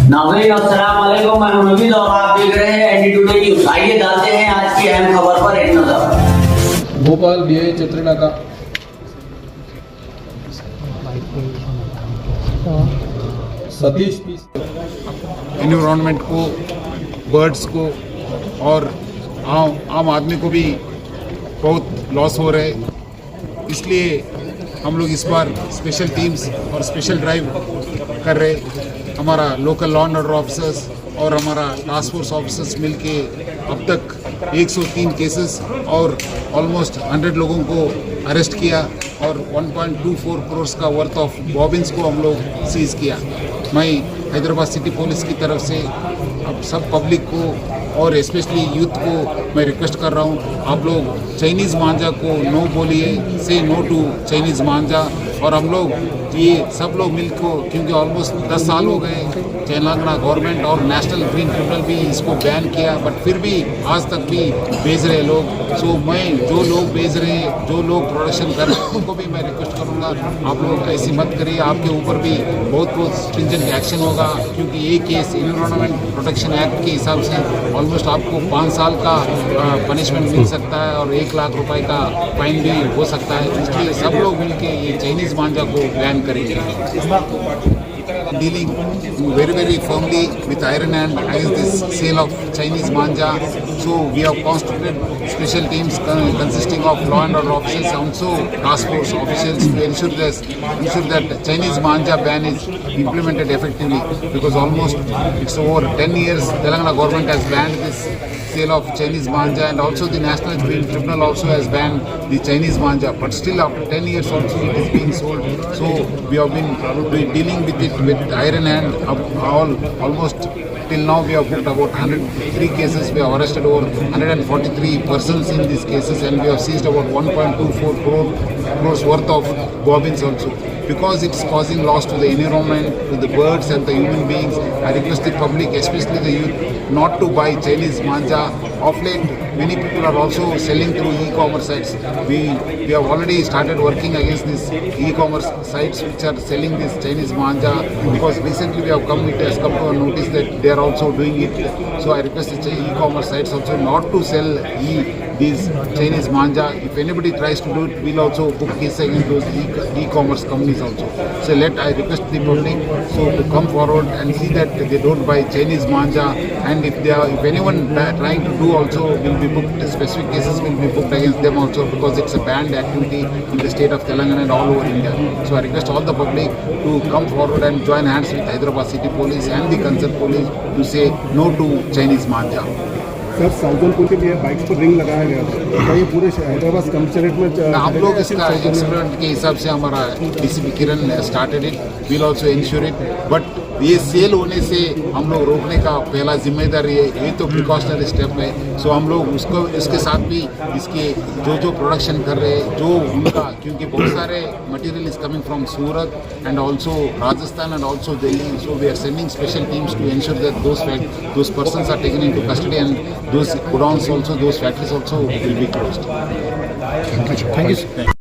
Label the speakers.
Speaker 1: नाज़रीन अस्सलाम वालेकुम, मैं हूं नवीद और आप देख रहे हैं एनडी टुडे न्यूज। आइए डालते हैं आज की अहम खबर पर एक नजर।
Speaker 2: भोपाल बीआई चित्रनाका सतीश
Speaker 3: एनवायरनमेंट को, बर्ड्स को और आम आदमी को भी बहुत लॉस हो रहे, इसलिए हम लोग इस बार स्पेशल टीम्स और स्पेशल ड्राइव कर रहे। हमारा local law and order officers और हमारा टास्क फोर्स ऑफिसर्स मिलके अब तक 103 केसेस और ऑलमोस्ट 100 लोगों को अरेस्ट किया और 1.24 करोड़ का वर्थ ऑफ बॉबिन्स को हम लोग सीज किया। मैं हैदराबाद सिटी पुलिस की तरफ से अब सब पब्लिक को और स्पेशली यूथ को मैं रिक्वेस्ट कर रहा हूँ, आप लोग चाइनीज़ मांझा को नो बोलिए, से नो टू चाइनीज़ मांझा। और हम लोग ये सब लोग मिलकर, क्योंकि ऑलमोस्ट 10 साल हो गए तेलंगाना गवर्नमेंट और नेशनल ग्रीन ट्रिब्यूनल भी इसको बैन किया, बट फिर भी आज तक भी बेच रहे लोग। सो मैं जो लोग बेच रहे हैं, जो लोग प्रोडक्शन कर रहे हैं, उनको भी मैं रिक्वेस्ट करूँगा, आप लोग ऐसी मत करिए, आपके ऊपर भी बहुत स्ट्रिंजेंट एक्शन होगा। क्योंकि ये केस एनवायरनमेंट प्रोटेक्शन एक्ट के हिसाब से ऑलमोस्ट आपको 5 साल का पनिशमेंट मिल सकता है और 1 लाख रुपए का फाइन भी हो सकता है। इसलिए सब लोग मिलकर ये चाइनीज़ मांझा को बैन करेंगे। Dealing very firmly with iron hand against this sale of Chinese manja. So we have constituted special teams consisting of law and order officers and also task force officials to ensure that Chinese manja ban is implemented effectively, because almost it's over 10 years Telangana government has banned this sale of Chinese manja, and also the National Green Tribunal also has banned the Chinese manja, but still after 10 years also it is being sold. So we have been dealing with it with iron hand. Almost till now we have booked about 103 cases. We have arrested over 143 persons in these cases, and we have seized about 1.24 crores worth of bobbins also. Because it's causing loss to the environment, to the birds and the human beings, I request the public, especially the youth, not to buy Chinese manja. Of late, many people are also selling through e-commerce sites. We have already started working against these e-commerce sites which are selling this Chinese manja, because recently it has come to our notice that they are also doing it. So I request the e-commerce sites also not to sell these Chinese manja. If anybody tries to do it, we'll also book case against those e-commerce companies also. So I request the public to come forward and see that they don't buy Chinese manja, and if anyone trying to do also will be booked, specific cases will be booked against them also, because it's a banned activity in the state of Telangana and all over India. So I request all the public to come forward and join hands with Hyderabad City Police and the concerned police to say no to Chinese manja.
Speaker 4: Sir, Saujanpur के लिए bikes पर ring लगाया गया था, क्या ये पूरे Hyderabad commissionerate में
Speaker 3: हम लोग इसका एक्सपेरिमेंट के हिसाब से हमारा DCP Kiran started it, will also ensure it, but ये सेल होने से हम लोग रोकने का पहला जिम्मेदारी है, ये तो प्रिकॉशनरी स्टेप है। सो हम लोग उसको इसके साथ भी इसके जो प्रोडक्शन कर रहे हैं, जो उनका, क्योंकि बहुत सारे material is coming from Surat and also Rajasthan and also Delhi, so we are sending special teams to ensure that those persons are taken into custody, and those godowns also, those factories also will be closed.
Speaker 4: Thank you.